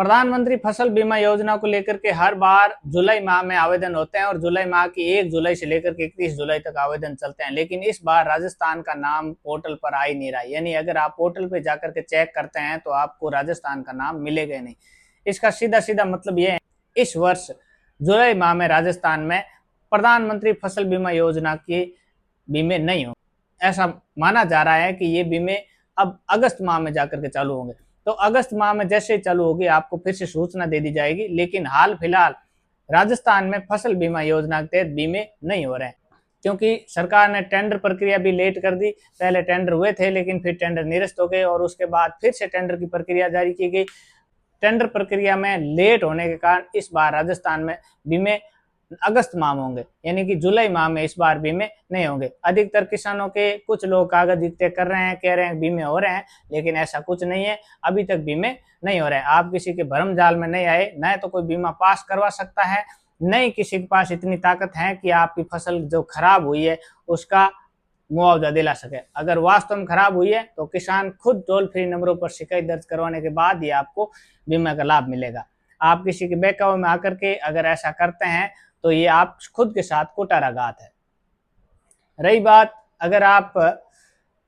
प्रधानमंत्री फसल बीमा योजना को लेकर के हर बार जुलाई माह में आवेदन होते हैं और जुलाई माह की 1 जुलाई से लेकर के 31 जुलाई तक आवेदन चलते हैं, लेकिन इस बार राजस्थान का नाम पोर्टल पर आ ही नहीं रहा। यानी अगर आप पोर्टल पे जाकर के चेक करते हैं तो आपको राजस्थान का नाम मिलेगा नहीं। इसका सीधा सीधा मतलब यह है, इस वर्ष जुलाई माह में राजस्थान में प्रधानमंत्री फसल बीमा योजना के बीमे नहीं हो। ऐसा माना जा रहा है कि ये बीमे अब अगस्त माह में जाकर के चालू होंगे। तो अगस्त माह में जैसे ही चालू होगी आपको फिर से सूचना दे दी जाएगी। लेकिन हाल फिलहाल राजस्थान में फसल बीमा योजना के तहत बीमे नहीं हो रहे हैं, क्योंकि सरकार ने टेंडर प्रक्रिया भी लेट कर दी। पहले टेंडर हुए थे लेकिन फिर टेंडर निरस्त हो गए और उसके बाद फिर से टेंडर की प्रक्रिया जारी की गई। टेंडर प्रक्रिया में लेट होने के कारण इस बार राजस्थान में बीमे अगस्त माह में होंगे, यानी कि जुलाई माह में इस बार बीमे नहीं होंगे। अधिकतर किसानों के कुछ लोग कागज इकट्ठे कर रहे हैं, कह रहे हैं बीमे हो रहे हैं, लेकिन ऐसा कुछ नहीं है, अभी तक बीमे नहीं हो रहे हैं। आप किसी के भ्रम जाल में नहीं आए, न तो कोई बीमा पास करवा सकता है, न ही किसी के पास इतनी ताकत है कि आपकी फसल जो खराब हुई है उसका मुआवजा दिला सके। अगर वास्तव में खराब हुई है तो किसान खुद टोल फ्री नंबरों पर शिकायत दर्ज करवाने के बाद ही आपको बीमा का लाभ मिलेगा। आप किसी के बहकावे में आकर के अगर ऐसा करते हैं तो ये आप खुद के साथ कुठाराघात है। रही बात, अगर आप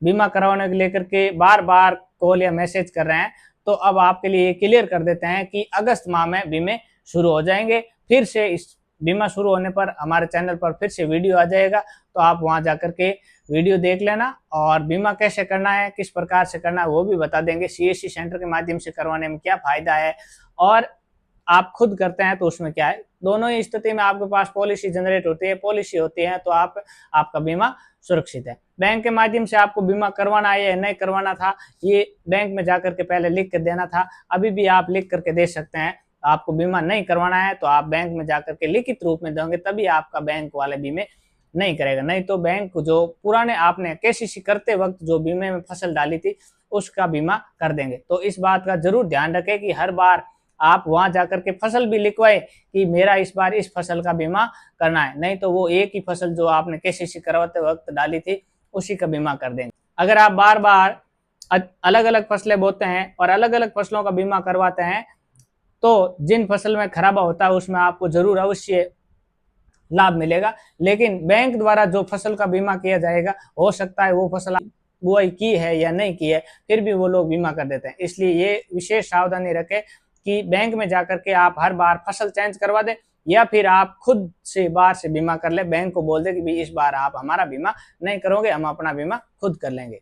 बीमा करवाने को लेकर के बार बार कॉल या मैसेज कर रहे हैं तो अब आपके लिए क्लियर कर देते हैं कि अगस्त माह में बीमे शुरू हो जाएंगे। फिर से इस बीमा शुरू होने पर हमारे चैनल पर फिर से वीडियो आ जाएगा, तो आप वहां जाकर के वीडियो देख लेना और बीमा कैसे करना है, किस प्रकार से करना है वो भी बता देंगे। सीएससी सेंटर के माध्यम से करवाने में क्या फायदा है और आप खुद करते हैं तो उसमें क्या है। दोनों ही स्थिति में आपके पास पॉलिसी जनरेट होती है, पॉलिसी होती है, तो आपका बीमा सुरक्षित है। बैंक के माध्यम से आपको बीमा करवाना है या नहीं करवाना था, ये बैंक में जाकर के पहले लिख कर देना था। अभी भी आप लिख करके दे सकते हैं। आपको बीमा नहीं करवाना है तो आप बैंक में जाकर के लिखित रूप में देंगे, तभी आपका बैंक वाले बीमे नहीं करेगा। नहीं तो बैंक जो पुराने आपने केसीसी करते वक्त जो बीमे में फसल डाली थी उसका बीमा कर देंगे। तो इस बात का जरूर ध्यान रखें कि हर बार आप वहां जाकर के फसल भी लिखवाए कि मेरा इस बार इस फसल का बीमा करना है, नहीं तो वो एक ही फसल जो आपने केसीसी करवाते वक्त डाली थी उसी का बीमा कर देंगे। अगर आप बार बार अलग अलग फसलें बोते हैं और अलग अलग फसलों का बीमा करवाते हैं तो जिन फसल में खराबा होता है उसमें आपको जरूर अवश्य लाभ मिलेगा। लेकिन बैंक द्वारा जो फसल का बीमा किया जाएगा, हो सकता है वो फसल बुआई की है या नहीं की है, फिर भी वो लोग बीमा कर देते हैं। इसलिए ये विशेष सावधानी रखें कि बैंक में जाकर के आप हर बार फसल चेंज करवा दें या फिर आप खुद से बाहर से बीमा कर ले। बैंक को बोल दे कि भाई इस बार आप हमारा बीमा नहीं करोगे, हम अपना बीमा खुद कर लेंगे।